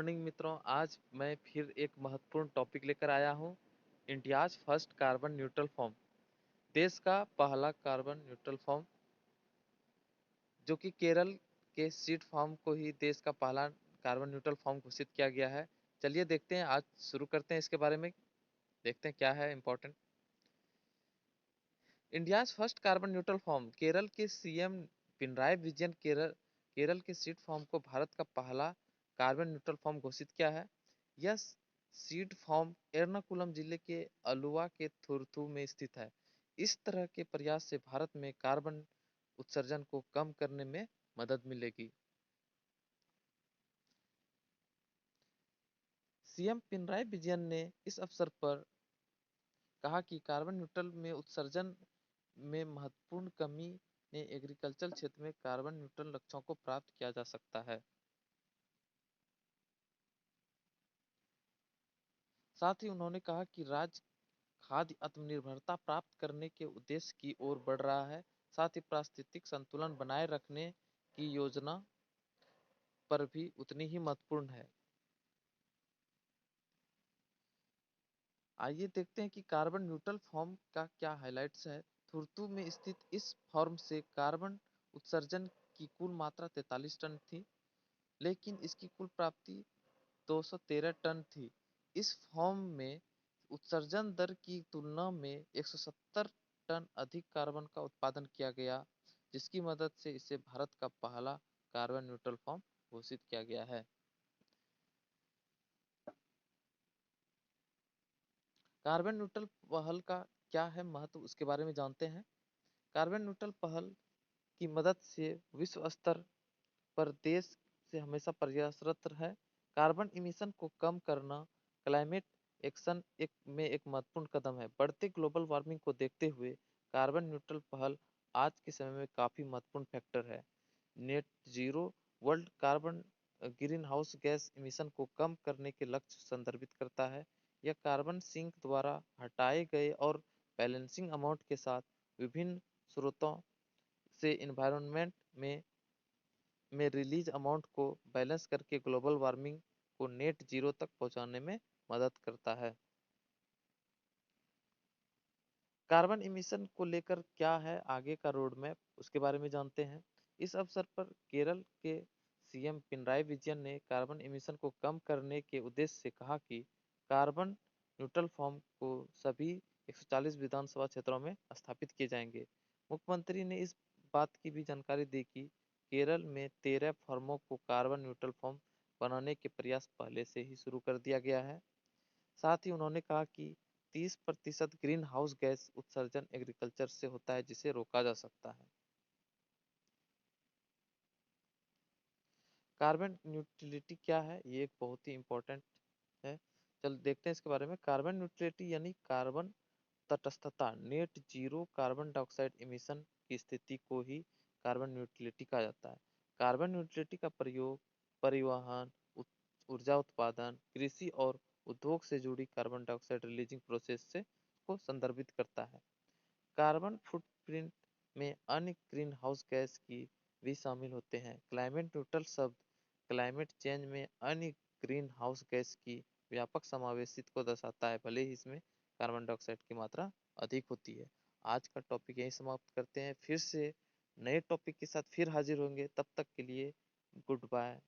Morning मित्रों। आज मैं फिर एक महत्वपूर्ण टॉपिक लेकर आया हूँ। India's first carbon neutral form, देश का पहला कार्बन न्यूट्रल फॉर्म, जो कि केरल के सीड फॉर्म को ही देश का पहला कार्बन न्यूट्रल फॉर्म घोषित किया गया है। चलिए देखते हैं, आज शुरू करते हैं इसके बारे में, देखते हैं क्या है important. India's first carbon neutral form, Kerala के सीएम पिनराई विजयन केरल के सीड फॉर्म को भारत का पहला कार्बन न्यूट्रल फॉर्म घोषित किया है। यह सीड फॉर्म एर्नाकुलम जिले के अलुवा के थुरथु में स्थित है। इस तरह के प्रयास से भारत में कार्बन उत्सर्जन को कम करने में मदद मिलेगी। सीएम पिनराई विजयन ने इस अवसर पर कहा कि कार्बन न्यूट्रल में उत्सर्जन में महत्वपूर्ण कमी ने एग्रीकल्चर क्षेत्र में कार्बन न्यूट्रल लक्ष्यों को प्राप्त किया जा सकता है। साथ ही उन्होंने कहा कि राज्य खाद्य आत्मनिर्भरता प्राप्त करने के उद्देश्य की ओर बढ़ रहा है। साथ ही पारिस्थितिक संतुलन बनाए रखने की योजना पर भी उतनी ही महत्वपूर्ण है। आइए देखते हैं कि कार्बन न्यूट्रल फॉर्म का क्या हाइलाइट्स है। थुरथु में स्थित इस फॉर्म से कार्बन उत्सर्जन की कुल मात्रा 43 टन थी, लेकिन इसकी कुल प्राप्ति 213 टन थी। इस फॉर्म में उत्सर्जन दर की तुलना में 170 टन अधिक कार्बन का उत्पादन किया गया, जिसकी मदद से इसे भारत का पहला कार्बन न्यूट्रल फॉर्म घोषित किया गया है। कार्बन न्यूट्रल पहल का क्या है महत्व, उसके बारे में जानते हैं। कार्बन न्यूट्रल पहल की मदद से विश्व स्तर पर देश से हमेशा प्रयासरत है। कार्बन इमिशन को कम करना क्लाइमेट एक्शन में एक महत्वपूर्ण कदम है। बढ़ते ग्लोबल वार्मिंग को देखते हुए कार्बन न्यूट्रल पहल आज के समय में काफी महत्वपूर्ण फैक्टर है। Net zero world carbon green house gas emission को कम करने के लक्ष्य संदर्भित करता है। यह कार्बन सिंक द्वारा हटाए गए और बैलेंसिंग अमाउंट के साथ विभिन्न स्रोतों से इन्वायरमेंट में रिलीज अमाउंट को बैलेंस करके ग्लोबल वार्मिंग को नेट जीरो तक पहुंचाने में मदद करता है। कार्बन इमिशन को लेकर क्या है आगे का रोड मैप, उसके बारे में जानते हैं। इस अवसर पर केरल के सीएम पिनराई विजयन ने कार्बन इमिशन को कम करने के उद्देश्य से कहा कि कार्बन न्यूट्रल फॉर्म को सभी 140 विधानसभा क्षेत्रों में स्थापित किए जाएंगे। मुख्यमंत्री ने इस बात की भी जानकारी दी कि केरल में 13 फर्मों को कार्बन न्यूट्रल फॉर्म बनाने के प्रयास पहले से ही शुरू कर दिया गया है। साथ ही उन्होंने कहा कि 30% ग्रीन हाउस गैस उत्सर्जन एग्रीकल्चर से होता है, जिसे रोका जा सकता है। कार्बन न्यूट्रलिटी क्या है, ये एक बहुत ही इम्पोर्टेंट है। चल देखते हैं इसके बारे में। कार्बन न्यूट्रलिटी यानी कार्बन तटस्थता, net zero carbon dioxide emission की स्थिति को ही कार्बन न्यूट्रलिटी कहा जाता है। कार्बन न्यूट्रलिटी का प्रयोग परिवहन, ऊर्जा उत्पादन, कृषि और उद्योग से जुड़ी कार्बन डाइऑक्साइड रिलीजिंग प्रोसेस से को संदर्भित करता है। कार्बन फुटप्रिंट में अन्य ग्रीन हाउस गैस की भी शामिल होते हैं। क्लाइमेट न्यूट्रल शब्द क्लाइमेट चेंज में अन्य ग्रीन हाउस गैस की व्यापक समावेशित को दर्शाता है, भले ही इसमें कार्बन डाइऑक्साइड की मात्रा अधिक होती है। आज का टॉपिक यहीं समाप्त करते हैं, फिर से नए टॉपिक के साथ फिर हाजिर होंगे। तब तक के लिए गुड बाय।